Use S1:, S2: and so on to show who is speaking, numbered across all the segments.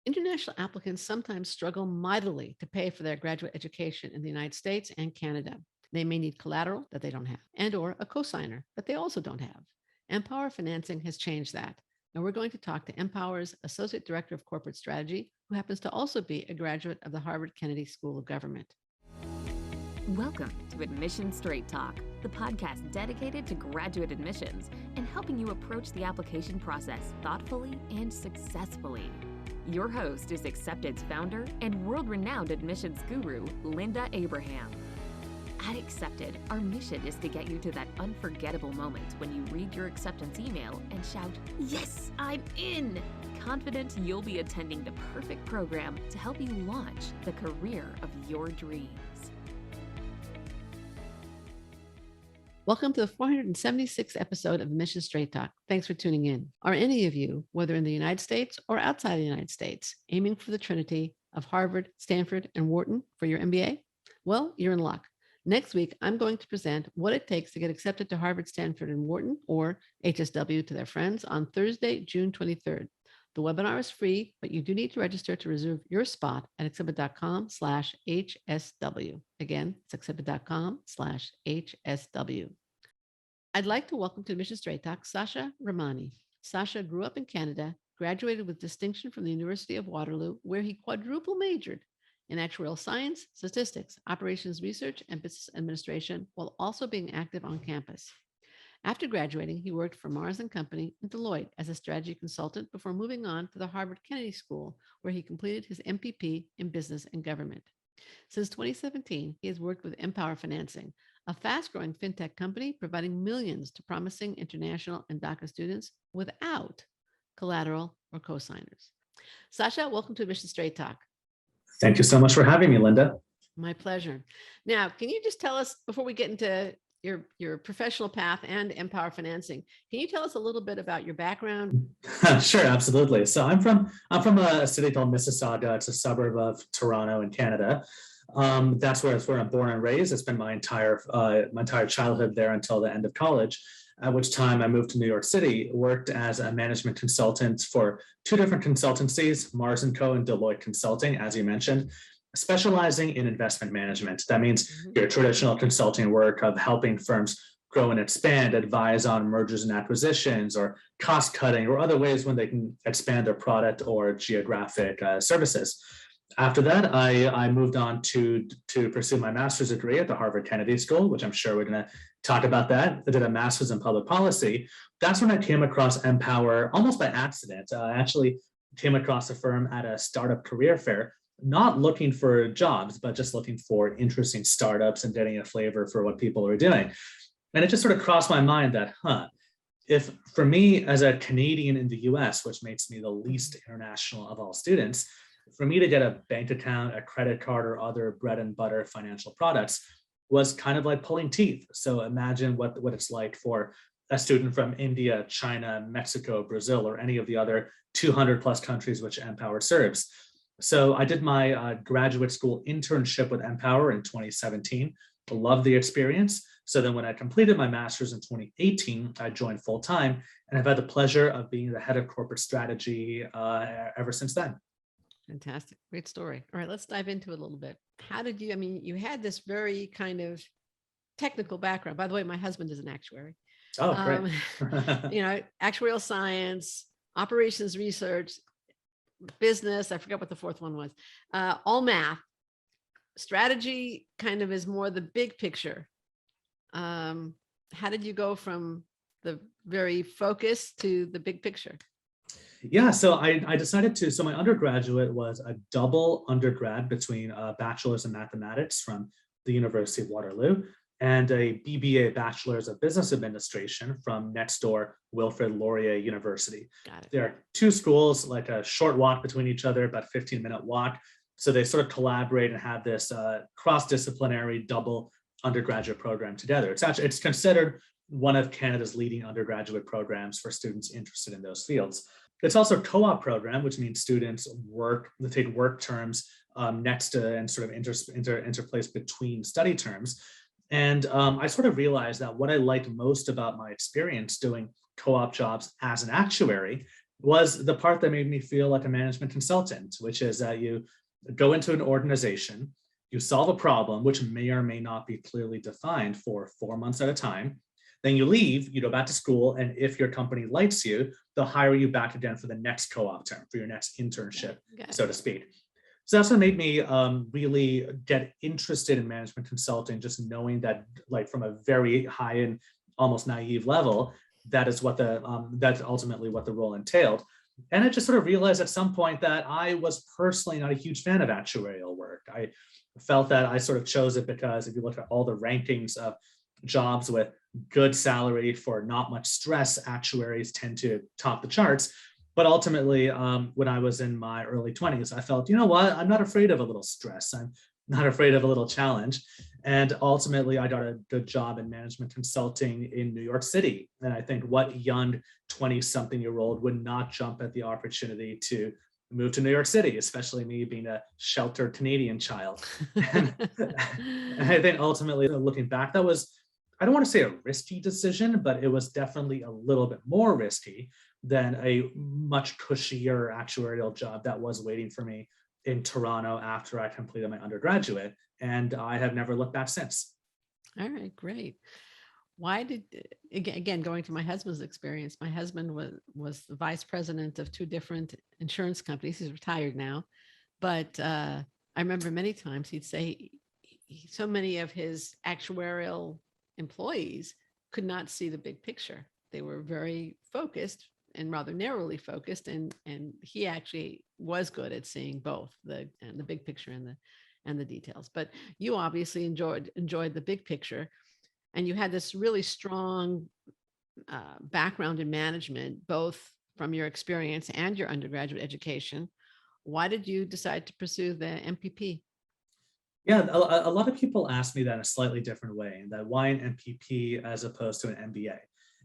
S1: International applicants sometimes struggle mightily to pay for their graduate education in the United States and Canada. They may need collateral that they don't have and or a cosigner that they also don't have. MPOWER Financing has changed that. And we're going to talk to MPOWER's Associate Director of Corporate Strategy, who happens to also be a graduate of the Harvard Kennedy School of Government.
S2: Welcome to Admission Straight Talk, the podcast dedicated to graduate admissions and helping you approach the application process thoughtfully and successfully. Your host is Accepted's founder and world-renowned admissions guru, Linda Abraham. At Accepted, our mission is to get you to that unforgettable moment when you read your acceptance email and shout, "Yes, I'm in!" Confident you'll be attending the perfect program to help you launch the career of your dreams.
S1: Welcome to the 476th episode of Admission Straight Talk. Thanks for tuning in. Are any of you, whether in the United States or outside the United States, aiming for the trinity of Harvard, Stanford, and Wharton for your MBA? Well, you're in luck. Next week, I'm going to present what it takes to get accepted to Harvard, Stanford, and Wharton, or HSW to their friends, on Thursday, June 23rd. The webinar is free, but you do need to register to reserve your spot at accepted.com/HSW. Again, it's accepted.com/HSW. I'd like to welcome to Admission Straight Talk, Sasha Ramani. Sasha grew up in Canada, graduated with distinction from the University of Waterloo, where he quadruple majored in actuarial science, statistics, operations research, and business administration, while also being active on campus. After graduating, he worked for Mars & Company and Deloitte as a strategy consultant before moving on to the Harvard Kennedy School, where he completed his MPP in business and government. Since 2017, he has worked with MPOWER Financing, a fast-growing FinTech company providing millions to promising international and DACA students without collateral or cosigners. Sasha, welcome to Admission Straight Talk.
S3: Thank you so much for having me, Linda.
S1: My pleasure. Now, can you just tell us, before we get into your professional path and MPOWER Financing, can you tell us a little bit about your background?
S3: Sure, absolutely. So I'm from a city called Mississauga. It's a suburb of Toronto in Canada. That's where I'm born and raised. It's been my entire childhood there until the end of college, at which time I moved to New York City, worked as a management consultant for two different consultancies, Mars & Co. and Deloitte Consulting, as you mentioned, specializing in investment management. That means your traditional consulting work of helping firms grow and expand, advise on mergers and acquisitions, or cost cutting, or other ways when they can expand their product or geographic services. After that, I moved on to pursue my master's degree at the Harvard Kennedy School, which I'm sure we're going to talk about that. I did a master's in public policy. That's when I came across MPOWER almost by accident. I actually came across a firm at a startup career fair, not looking for jobs, but just looking for interesting startups and getting a flavor for what people are doing. And it just sort of crossed my mind that, if for me as a Canadian in the US, which makes me the least international of all students, for me to get a bank account, a credit card, or other bread and butter financial products was kind of like pulling teeth. So imagine what it's like for a student from India, China, Mexico, Brazil, or any of the other 200 plus countries which MPOWER serves. So I did my graduate school internship with MPOWER in 2017. Loved the experience. So then when I completed my master's in 2018, I joined full time, and I've had the pleasure of being the head of corporate strategy ever since then.
S1: Fantastic. Great story. All right, let's dive into it a little bit. How did you, you had this very kind of technical background. By the way, my husband is an actuary.
S3: Oh, great.
S1: Actuarial science, operations research, business. I forgot what the fourth one was. All math. Strategy kind of is more the big picture. How did you go from the very focused to the big picture?
S3: Yeah, so I decided to, so my undergraduate was a double undergrad between a bachelor's in mathematics from the University of Waterloo and a BBA, Bachelor's of Business Administration, from next door Wilfrid Laurier University.
S1: Got it.
S3: There are two schools, like a short walk between each other, about 15-minute walk. So they sort of collaborate and have this cross-disciplinary double undergraduate program together. It's considered one of Canada's leading undergraduate programs for students interested in those fields. It's also a co-op program, which means students take work terms next to and sort of interplace between study terms. And I sort of realized that what I liked most about my experience doing co-op jobs as an actuary was the part that made me feel like a management consultant, which is that you go into an organization, you solve a problem, which may or may not be clearly defined for 4 months at a time. Then you leave, you go back to school, and if your company likes you, they'll hire you back again for the next co-op term, for your next internship, so to speak. So that's what made me really get interested in management consulting, just knowing that, like, from a very high and almost naive level, that is what that's ultimately what the role entailed. And I just sort of realized at some point that I was personally not a huge fan of actuarial work. I felt that I sort of chose it because if you look at all the rankings of jobs with good salary for not much stress, actuaries tend to top the charts. But ultimately, when I was in my early 20s, I felt, you know what, I'm not afraid of a little stress. I'm not afraid of a little challenge. And ultimately, I got a good job in management consulting in New York City. And I think what young 20-something-year-old would not jump at the opportunity to move to New York City, especially me being a sheltered Canadian child. And I think ultimately, looking back, that was, I don't want to say a risky decision, but it was definitely a little bit more risky than a much cushier actuarial job that was waiting for me in Toronto after I completed my undergraduate. And I have never looked back since.
S1: All right, great. Why did, again, going to my husband's experience, my husband was the vice president of two different insurance companies. He's retired now, but I remember many times he'd say so many of his actuarial employees could not see the big picture. They were very focused and rather narrowly focused, and he actually was good at seeing both the big picture and the details. But you obviously enjoyed the big picture, and you had this really strong background in management, both from your experience and your undergraduate education. Why did you decide to pursue the MPP?
S3: Yeah, a lot of people ask me that in a slightly different way, that why an MPP as opposed to an MBA?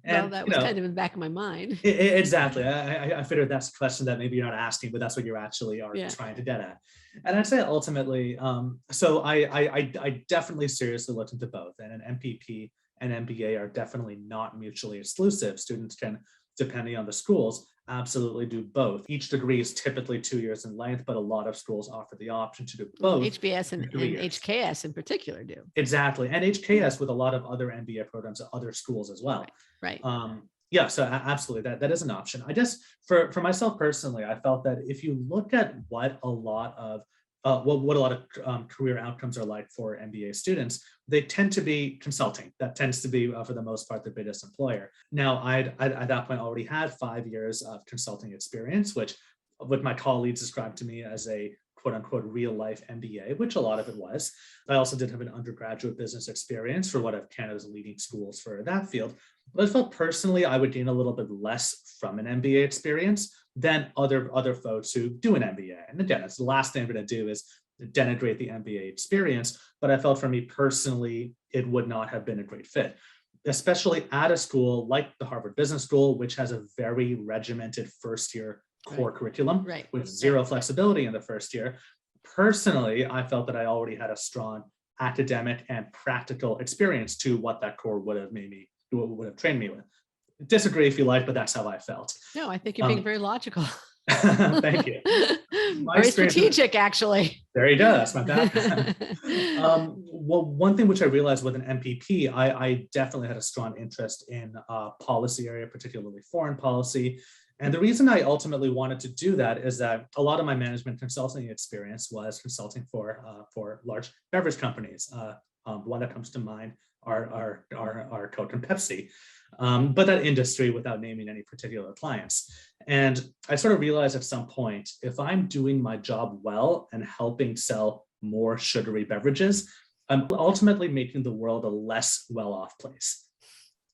S1: Well,
S3: And
S1: that was kind of in the back of my mind.
S3: Exactly. I figured that's a question that maybe you're not asking, but that's what you actually are trying to get at. And I'd say ultimately, so I definitely seriously looked into both, and an MPP and MBA are definitely not mutually exclusive. Students can, depending on the schools, absolutely do both. Each degree is typically 2 years in length, but a lot of schools offer the option to do both.
S1: HBS and HKS in particular do.
S3: Exactly. And HKS with a lot of other MBA programs at other schools as well.
S1: Right.
S3: Yeah, so absolutely, that is an option. I guess for myself personally, I felt that if you look at what a lot of career outcomes are like for MBA students, they tend to be consulting. That tends to be, for the most part, the biggest employer. Now, I at that point already had 5 years of consulting experience, which what my colleagues described to me as a quote unquote real life MBA, which a lot of it was. I also did have an undergraduate business experience for one of Canada's leading schools for that field. But I felt personally I would gain a little bit less from an MBA experience than other folks who do an MBA. And again, that's the last thing I'm going to do is denigrate the MBA experience. But I felt for me personally, it would not have been a great fit, especially at a school like the Harvard Business School, which has a very regimented first year core curriculum with zero flexibility in the first year. Personally, I felt that I already had a strong academic and practical experience to what that core would have trained me with. Disagree if you like, but that's how I felt.
S1: No, I think you're being very logical.
S3: Thank you.
S1: Very strategic, actually.
S3: There you go. That's my background. Well, one thing which I realized with an MPP, I definitely had a strong interest in policy area, particularly foreign policy. And the reason I ultimately wanted to do that is that a lot of my management consulting experience was consulting for large beverage companies. One that comes to mind are Coke and Pepsi, but that industry without naming any particular clients. And I sort of realized at some point, if I'm doing my job well and helping sell more sugary beverages, I'm ultimately making the world a less well-off place.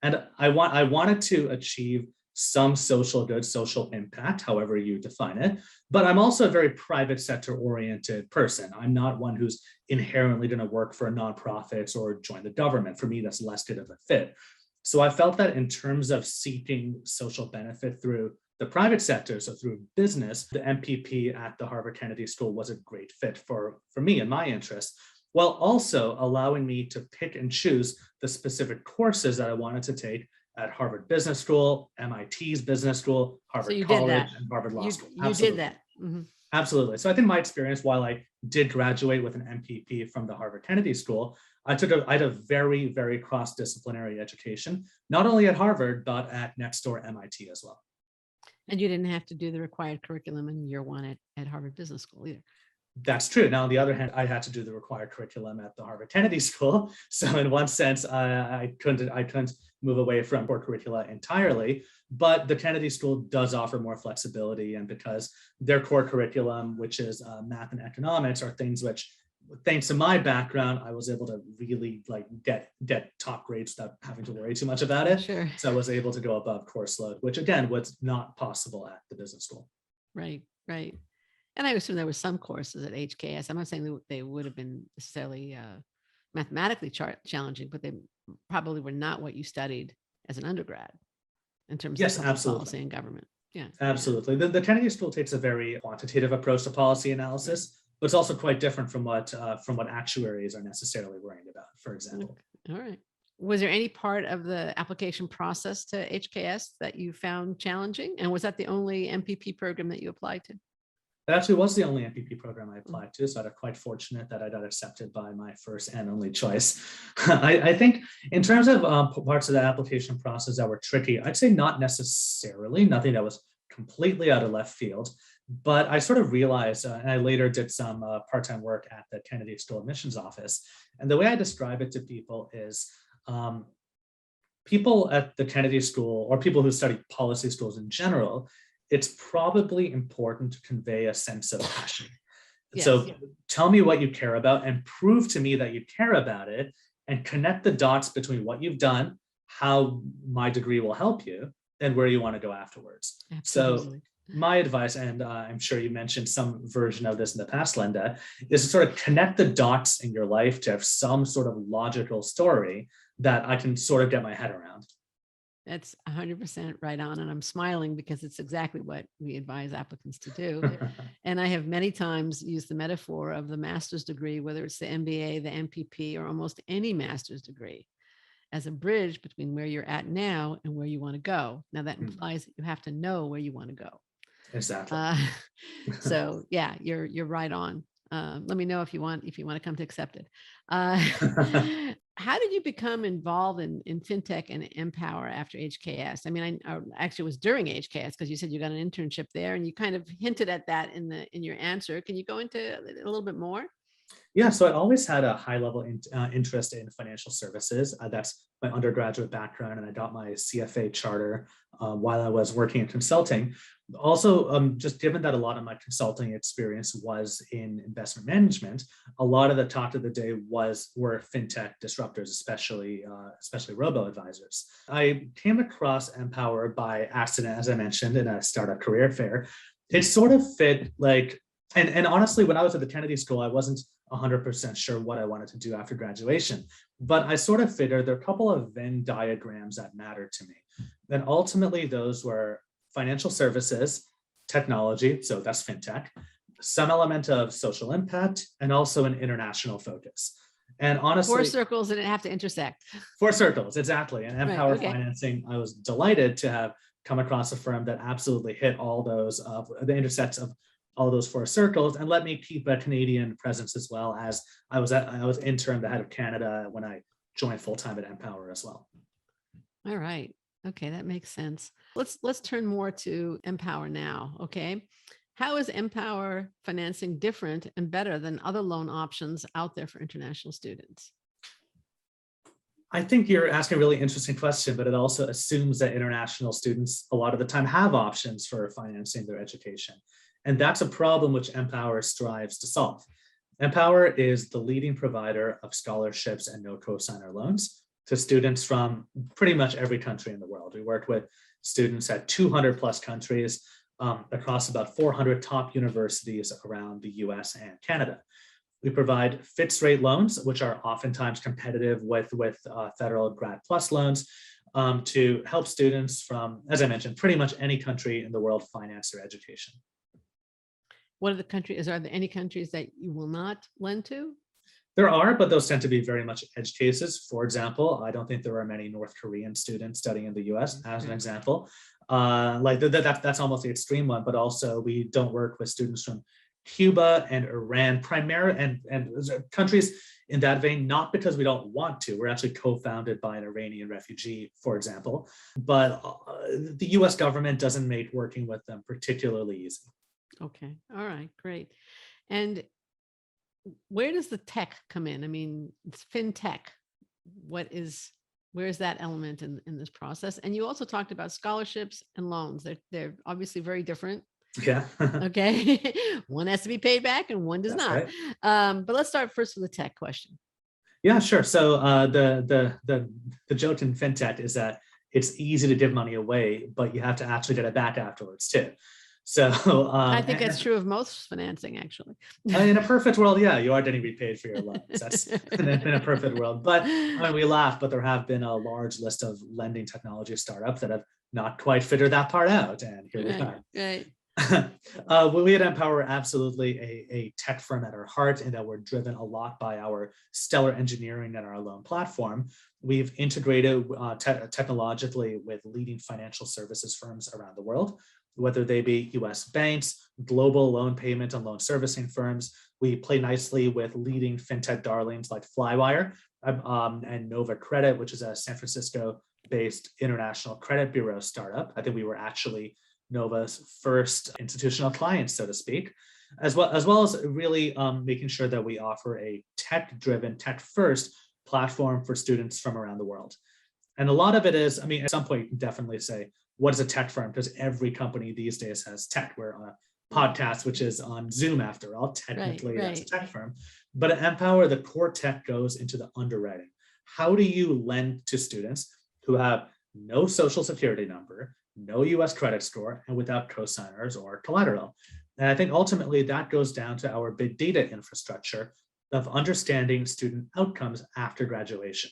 S3: And I wanted to achieve some social good, social impact, however you define it. But I'm also a very private sector oriented person. I'm not one who's inherently going to work for nonprofits or join the government. For me, that's less good of a fit. So I felt that in terms of seeking social benefit through the private sector, so through business, the MPP at the Harvard Kennedy School was a great fit for me and my interests, while also allowing me to pick and choose the specific courses that I wanted to take at Harvard Business School, MIT's Business School,
S1: So
S3: Harvard
S1: you did
S3: College,
S1: that.
S3: and Harvard Law School.
S1: You did that. Mhm.
S3: Absolutely. So I think my experience, while I did graduate with an MPP from the Harvard Kennedy School, I had a very, very cross-disciplinary education, not only at Harvard, but at next door MIT as well.
S1: And you didn't have to do the required curriculum in year one at Harvard Business School either.
S3: That's true. Now, on the other hand, I had to do the required curriculum at the Harvard Kennedy School. So in one sense, I couldn't move away from core curricula entirely, but the Kennedy School does offer more flexibility. And because their core curriculum, which is math and economics, are things which, thanks to my background, I was able to really get top grades without having to worry too much about it.
S1: Sure.
S3: So I was able to go above course load, which again was not possible at the business school.
S1: Right, right. And I assume there were some courses at HKS. I'm not saying that they would have been necessarily mathematically challenging, but they probably were not what you studied as an undergrad in terms
S3: Yes,
S1: of public
S3: absolutely.
S1: policy and government. Yeah,
S3: absolutely. The Kennedy School takes a very quantitative approach to policy analysis, but it's also quite different from what actuaries are necessarily worrying about, for example.
S1: All right. Was there any part of the application process to HKS that you found challenging? And was that the only MPP program that you applied to?
S3: That actually was the only MPP program I applied to, so I'm quite fortunate that I got accepted by my first and only choice. I think in terms of parts of the application process that were tricky, I'd say not necessarily, nothing that was completely out of left field, but I sort of realized, and I later did some part-time work at the Kennedy School admissions office, and the way I describe it to people is people at the Kennedy School, or people who study policy schools in general, it's probably important to convey a sense of passion.
S1: Yes.
S3: So tell me what you care about and prove to me that you care about it, and connect the dots between what you've done, how my degree will help you, and where you want to go afterwards.
S1: Absolutely.
S3: So my advice, and I'm sure you mentioned some version of this in the past, Linda, is to sort of connect the dots in your life to have some sort of logical story that I can sort of get my head around.
S1: That's 100% right on. And I'm smiling because it's exactly what we advise applicants to do. And I have many times used the metaphor of the master's degree, whether it's the MBA, the MPP, or almost any master's degree, as a bridge between where you're at now and where you want to go. Now that implies that you have to know where you want to go.
S3: Exactly.
S1: So yeah, you're right on. Let me know if you want to come to Accepted. How did you become involved in FinTech and MPOWER after HKS? I mean, actually it was during HKS, because you said you got an internship there, and you kind of hinted at that in your answer. Can you go into a little bit more?
S3: Yeah, so I always had a high level interest in financial services. That's my undergraduate background, and I got my CFA charter while I was working in consulting. Also, just given that a lot of my consulting experience was in investment management, a lot of the talk of the day were fintech disruptors, especially robo-advisors. I came across MPOWER by accident, as I mentioned, in a startup career fair. It sort of fit and honestly, when I was at the Kennedy School, I wasn't 100% sure what I wanted to do after graduation, but I sort of figured there are a couple of Venn diagrams that mattered to me. And ultimately, those were financial services, technology, so that's fintech, some element of social impact, and also an international focus. And honestly,
S1: 4 circles and it have to intersect.
S3: 4 circles, exactly. And MPOWER
S1: okay.
S3: Financing, I was delighted to have come across a firm that absolutely hit all those, the intersects of all those 4 circles, and let me keep a Canadian presence as well, as I was interim the head of Canada when I joined full-time at MPOWER as well.
S1: All right. Okay, that makes sense. Let's turn more to MPOWER now. Okay. How is MPOWER Financing different and better than other loan options out there for international students?
S3: I think you're asking a really interesting question, but it also assumes that international students a lot of the time have options for financing their education. And that's a problem which MPOWER strives to solve. MPOWER is the leading provider of scholarships and no cosigner loans to students from pretty much every country in the world. We work with students at 200 plus countries across about 400 top universities around the US and Canada. We provide fixed rate loans, which are oftentimes competitive with federal Grad Plus loans, to help students from, as I mentioned, pretty much any country in the world finance their education.
S1: What are the countries? Are there any countries that you will not lend to?
S3: There are, but those tend to be very much edge cases. For example, I don't think there are many North Korean students studying in the US, as an example. That's almost the extreme one, but also we don't work with students from Cuba and Iran, primarily, and countries in that vein, not because we don't want to. We're actually co-founded by an Iranian refugee, for example, but the US government doesn't make working with them particularly easy.
S1: Okay. All right. Great. And where does the tech come in? I mean, it's FinTech. Where's that element in this process? And you also talked about scholarships and loans. They're obviously very different.
S3: Yeah.
S1: Okay. One has to be paid back and one does
S3: That's
S1: not.
S3: right.
S1: But let's start first with the tech question.
S3: Yeah, sure. So the joke in FinTech is that it's easy to give money away, but you have to actually get it back afterwards too. So
S1: I think that's true of most financing, actually.
S3: in a perfect world, yeah, you are getting repaid for your loans. That's in a perfect world. But I mean, we laugh, but there have been a large list of lending technology startups that have not quite figured that part out, and here we are.
S1: Right.
S3: We at MPOWER are absolutely a tech firm at our heart, in that we're driven a lot by our stellar engineering and our loan platform. We've integrated technologically with leading financial services firms around the world, whether they be US banks, global loan payment and loan servicing firms. We play nicely with leading fintech darlings like Flywire and Nova Credit, which is a San Francisco-based international credit bureau startup. I think we were actually Nova's first institutional client, so to speak, as well as really making sure that we offer a tech-driven, tech-first platform for students from around the world. And a lot of it is, I mean, at some point you can definitely say, what is a tech firm? Because every company these days has tech. We're on a podcast, which is on Zoom after all, technically that's a tech firm. But at MPOWER, the core tech goes into the underwriting. How do you lend to students who have no social security number, no US credit score, and without cosigners or collateral? And I think ultimately that goes down to our big data infrastructure of understanding student outcomes after graduation.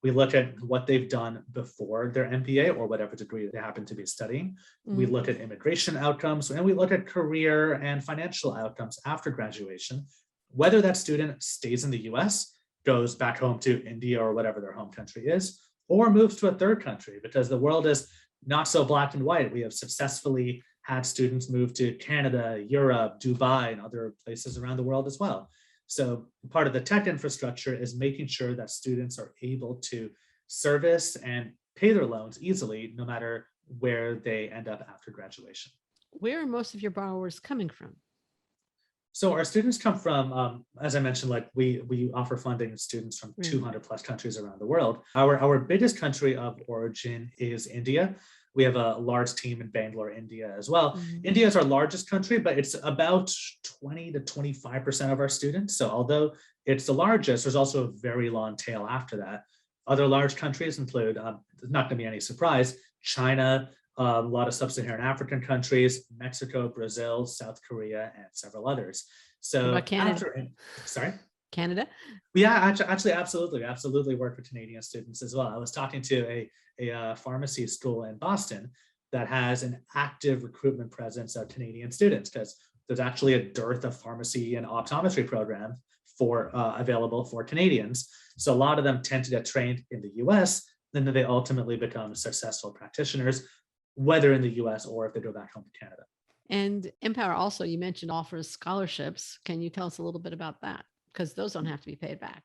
S3: We look at what they've done before their MBA or whatever degree they happen to be studying. We look at immigration outcomes, and we look at career and financial outcomes after graduation, whether that student stays in the US, goes back home to India or whatever their home country is, or moves to a third country, because the world is not so black and white. We have successfully had students move to Canada, Europe, Dubai, and other places around the world as well. So part of the tech infrastructure is making sure that students are able to service and pay their loans easily, no matter where they end up after graduation.
S1: Where are most of your borrowers coming from?
S3: So our students come from, as I mentioned, like we offer funding to students from 200 plus countries around the world. Our biggest country of origin is India. We have a large team in Bangalore, India as well. India is our largest country, but it's about 20 to 25% of our students. So although it's the largest, there's also a very long tail after that. Other large countries include, not going to be any surprise, China, a lot of sub-Saharan African countries, Mexico, Brazil, South Korea, and several others. So
S1: what about Canada?
S3: Sorry?
S1: Canada?
S3: Yeah, actually, absolutely work with Canadian students as well. I was talking to a pharmacy school in Boston that has an active recruitment presence of Canadian students, because there's actually a dearth of pharmacy and optometry programs available for Canadians. So a lot of them tend to get trained in the US, and then they ultimately become successful practitioners, whether in the US or if they go back home to Canada.
S1: And MPOWER also, you mentioned, offers scholarships. Can you tell us a little bit about that? Because those don't have to be paid back.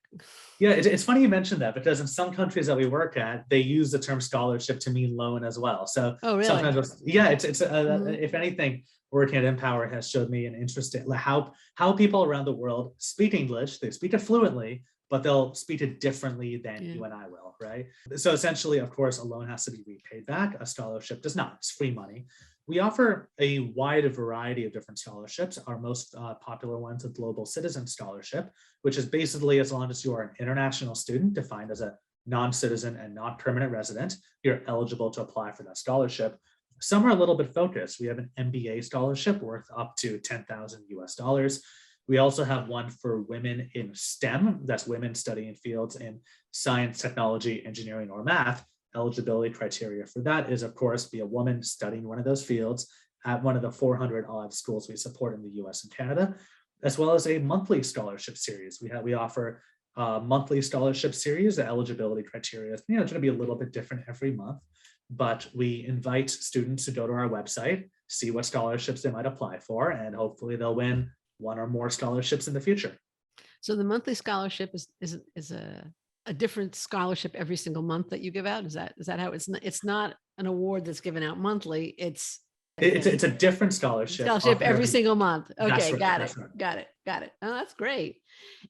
S3: Yeah, it's funny you mentioned that, because in some countries that we work at, they use the term scholarship to mean loan as well. So
S1: really?
S3: Sometimes, yeah, if anything, working at MPOWER has showed me an interest in how people around the world speak English. They speak it fluently, but they'll speak it differently than you and I will, right? So essentially, of course, a loan has to be repaid back. A scholarship does not. It's free money. We offer a wide variety of different scholarships. Our most popular one is a Global Citizen Scholarship, which is basically, as long as you are an international student defined as a non-citizen and not permanent resident, you're eligible to apply for that scholarship. Some are a little bit focused. We have an MBA scholarship worth up to $10,000 US. We also have one for women in STEM. That's women studying fields in science, technology, engineering, or math. Eligibility criteria for that is, of course, be a woman studying one of those fields at one of the 400 odd schools we support in the US and Canada, as well as a monthly scholarship series. We offer monthly scholarship series. The eligibility criteria is going to be a little bit different every month, but we invite students to go to our website, see what scholarships they might apply for, and hopefully they'll win one or more scholarships in the future.
S1: So the monthly scholarship is a different scholarship every single month that you give out. Is that how it's not an award that's given out monthly? It's
S3: a different scholarship
S1: every single month. Okay,
S3: right,
S1: got it. Got it. Oh, that's great.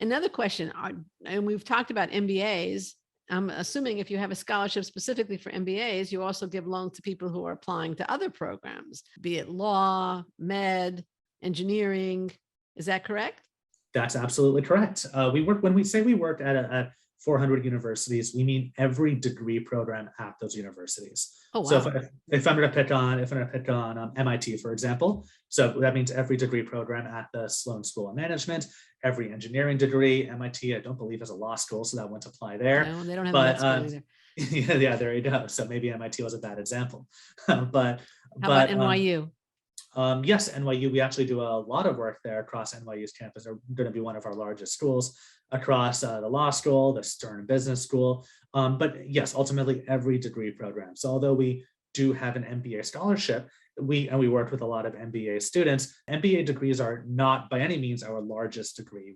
S1: Another question, and we've talked about MBAs. I'm assuming if you have a scholarship specifically for MBAs, you also give loans to people who are applying to other programs, be it law, med, engineering. Is that correct?
S3: That's absolutely correct. When we say we work at 400 universities, we mean every degree program at those universities.
S1: Oh, wow.
S3: So if I'm going to pick on MIT, for example, so that means every degree program at the Sloan School of Management, every engineering degree. MIT, I don't believe, has a law school, so that wouldn't apply there.
S1: No, they don't have a med school either.
S3: Yeah, there you go. So maybe MIT was a bad example. but
S1: how about NYU?
S3: Yes, NYU, we actually do a lot of work there across NYU's campus. They're going to be one of our largest schools across the law school, the Stern Business School. But yes, ultimately every degree program. So although we do have an MBA scholarship, we work with a lot of MBA students. MBA degrees are not by any means our largest degree.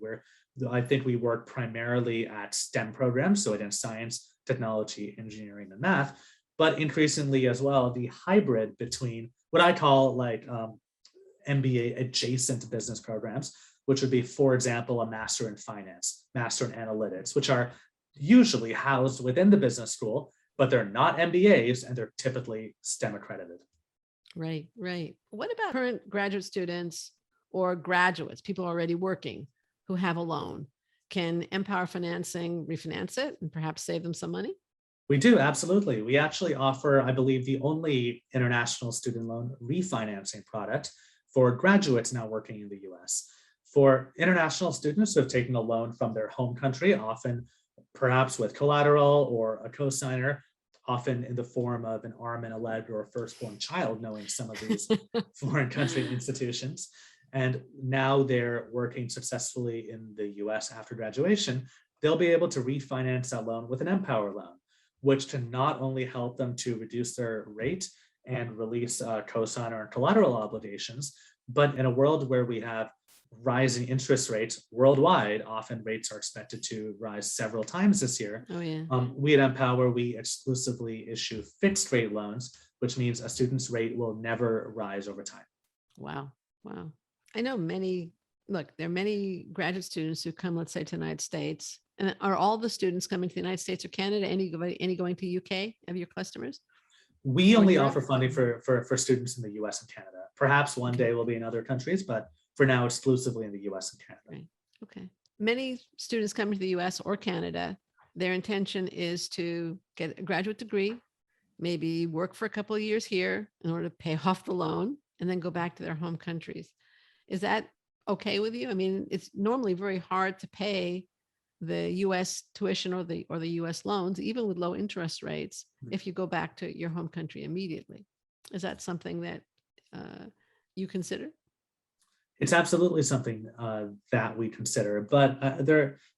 S3: I think we work primarily at STEM programs. So again, science, technology, engineering, and math, but increasingly as well, the hybrid between what I call MBA adjacent business programs, which would be, for example, a master in finance, master in analytics, which are usually housed within the business school, but they're not MBAs and they're typically STEM accredited.
S1: Right. What about current graduate students or graduates, people already working who have a loan? Can MPOWER Financing refinance it and perhaps save them some money?
S3: We do, absolutely. We actually offer, I believe, the only international student loan refinancing product for graduates now working in the US. For international students who have taken a loan from their home country, often perhaps with collateral or a cosigner, often in the form of an arm and a leg or a firstborn child, knowing some of these foreign country institutions. And now they're working successfully in the US after graduation, they'll be able to refinance that loan with an MPOWER loan, which can not only help them to reduce their rate and release cosigner and collateral obligations, but in a world where we have rising interest rates worldwide, often rates are expected to rise several times this year.
S1: Oh, yeah.
S3: We at MPOWER, we exclusively issue fixed rate loans, which means a student's rate will never rise over time.
S1: Wow. I know there are many graduate students who come, let's say, to the United States. And are all the students coming to the United States or Canada? Any going to UK of your customers?
S3: We only offer funding for students in the US and Canada. Perhaps one day will be in other countries, but for now, exclusively in the US and Canada.
S1: Right. Okay. Many students coming to the US or Canada, their intention is to get a graduate degree, maybe work for a couple of years here in order to pay off the loan and then go back to their home countries. Is that okay with you? I mean, it's normally very hard to pay the US tuition or the US loans, even with low interest rates, if you go back to your home country immediately. Is that something that you consider?
S3: It's absolutely something that we consider, but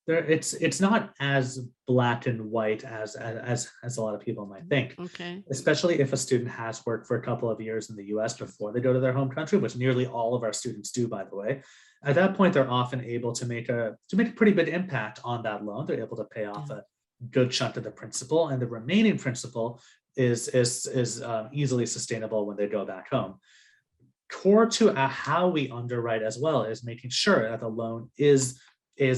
S3: it's not as black and white as a lot of people might think.
S1: Okay.
S3: Especially if a student has worked for a couple of years in the US before they go to their home country, which nearly all of our students do, by the way. At that point, they're often able to make a pretty big impact on that loan. They're able to pay off a good chunk of the principal, and the remaining principal is easily sustainable when they go back home. Core to how we underwrite as well is making sure that the loan is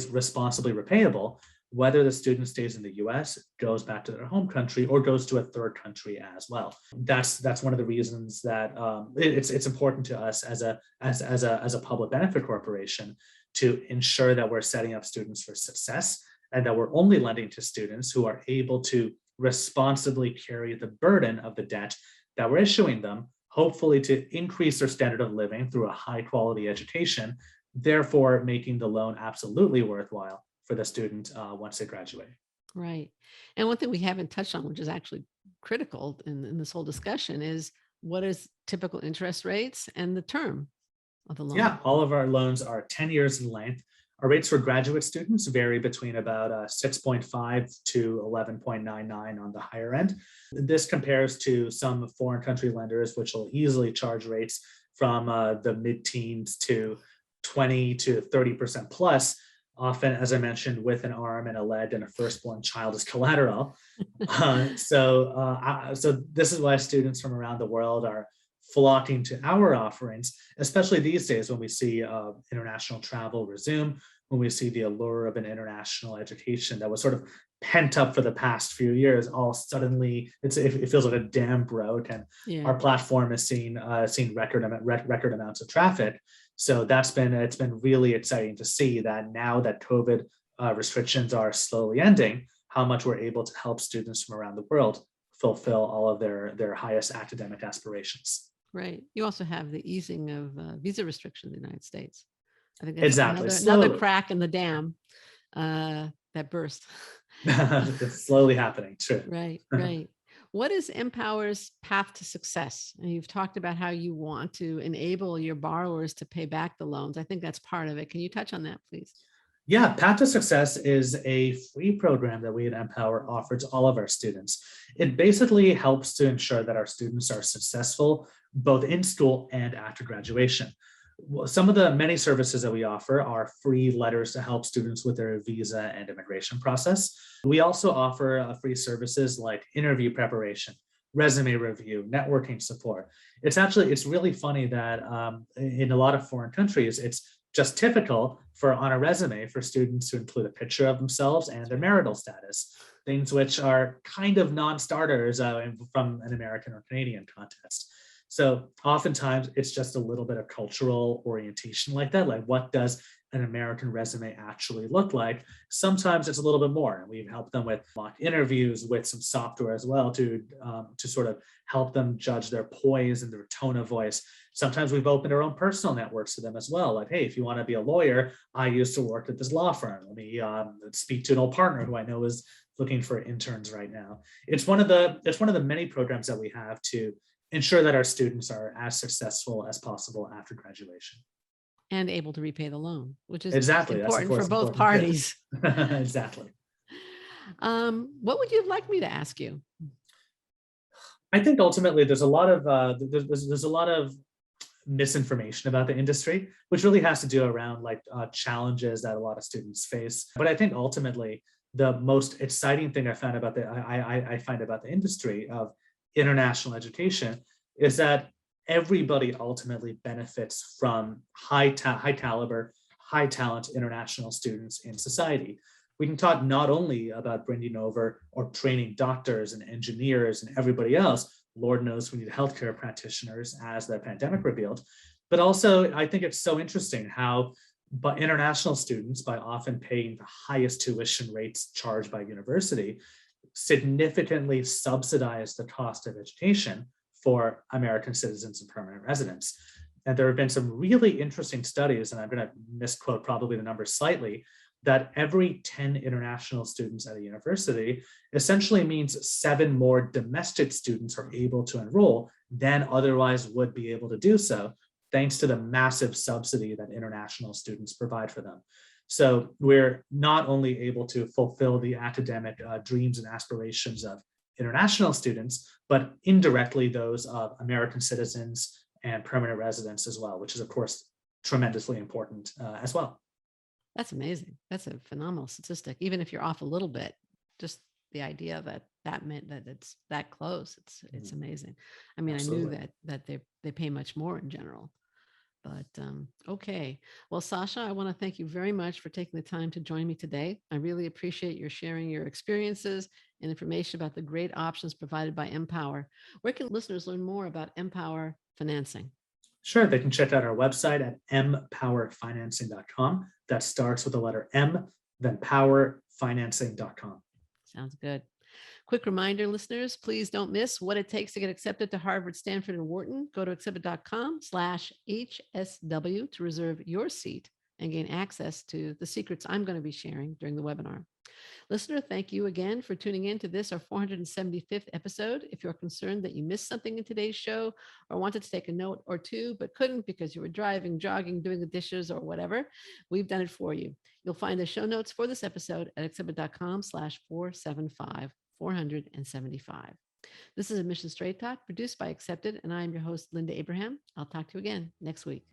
S3: responsibly repayable, whether the student stays in the US, goes back to their home country, or goes to a third country as well. That's one of the reasons that it's important to us as a public benefit corporation to ensure that we're setting up students for success and that we're only lending to students who are able to responsibly carry the burden of the debt that we're issuing them, hopefully to increase their standard of living through a high quality education, therefore making the loan absolutely worthwhile for the student once they graduate.
S1: Right. And one thing we haven't touched on, which is actually critical in this whole discussion, is what is typical interest rates and the term of the loan?
S3: Yeah, all of our loans are 10 years in length. Our rates for graduate students vary between about 6.5 to 11.99 on the higher end. This compares to some foreign country lenders, which will easily charge rates from the mid-teens to 20 to 30% plus, often, as I mentioned, with an arm and a leg and a firstborn child as collateral. So this is why students from around the world are flocking to our offerings, especially these days when we see international travel resume, when we see the allure of an international education that was sort of pent up for the past few years, all suddenly it feels like a dam broke, and our platform has seen record amounts of traffic. So it's been really exciting to see that now that COVID restrictions are slowly ending, how much we're able to help students from around the world fulfill all of their highest academic aspirations.
S1: Right. You also have the easing of visa restrictions in the United States. I think that's
S3: Exactly.
S1: another crack in the dam that burst.
S3: It's slowly happening. True.
S1: Right, right. What is MPOWER's path to success? And you've talked about how you want to enable your borrowers to pay back the loans. I think that's part of it. Can you touch on that, please?
S3: Yeah, Path to Success is a free program that we at MPOWER offer to all of our students. It basically helps to ensure that our students are successful both in school and after graduation. Some of the many services that we offer are free letters to help students with their visa and immigration process. We also offer free services like interview preparation, resume review, networking support. It's really funny that in a lot of foreign countries, it's just typical for on a resume for students to include a picture of themselves and their marital status, things which are kind of non-starters from an American or Canadian context. So oftentimes it's just a little bit of cultural orientation like that. Like, what does an American resume actually look like? Sometimes it's a little bit more. And we've helped them with mock interviews with some software as well to sort of help them judge their poise and their tone of voice. Sometimes we've opened our own personal networks to them as well. Like, hey, if you want to be a lawyer, I used to work at this law firm. Let me speak to an old partner who I know is looking for interns right now. It's one of the many programs that we have to ensure that our students are as successful as possible after graduation.
S1: And able to repay the loan, which is
S3: important
S1: for both parties.
S3: Exactly.
S1: What would you like me to ask you?
S3: I think ultimately there's a lot of misinformation about the industry, which really has to do around challenges that a lot of students face. But I think ultimately the most exciting thing I find about the industry of international education is that everybody ultimately benefits from high caliber, high talent international students in society. We can talk not only about bringing over or training doctors and engineers and everybody else. Lord knows we need healthcare practitioners, as the pandemic revealed. But also, I think it's so interesting how international students, by often paying the highest tuition rates charged by university, significantly subsidize the cost of education for American citizens and permanent residents. And there have been some really interesting studies, and I'm going to misquote probably the numbers slightly, that every 10 international students at a university essentially means 7 more domestic students are able to enroll than otherwise would be able to do so, thanks to the massive subsidy that international students provide for them. So we're not only able to fulfill the academic dreams and aspirations of international students, but indirectly those of American citizens and permanent residents as well, which is, of course, tremendously important as well.
S1: That's amazing. That's a phenomenal statistic. Even if you're off a little bit, just the idea that meant that it's that close, it's amazing. I mean,
S3: Absolutely.
S1: I knew that they pay much more in general. But okay. Well, Sasha, I want to thank you very much for taking the time to join me today. I really appreciate your sharing your experiences and information about the great options provided by MPOWER. Where can listeners learn more about MPOWER Financing?
S3: Sure, they can check out our website at mpowerfinancing.com. That starts with the letter M, then powerfinancing.com.
S1: Sounds good. Quick reminder, listeners, please don't miss What It Takes to Get Accepted to Harvard, Stanford, and Wharton. Go to accepted.com/HSW to reserve your seat and gain access to the secrets I'm going to be sharing during the webinar. Listener, thank you again for tuning in to this, our 475th episode. If you're concerned that you missed something in today's show or wanted to take a note or two, but couldn't because you were driving, jogging, doing the dishes, or whatever, we've done it for you. You'll find the show notes for this episode at accepted.com/475, 475. This is Admission Straight Talk produced by Accepted, and I am your host, Linda Abraham. I'll talk to you again next week.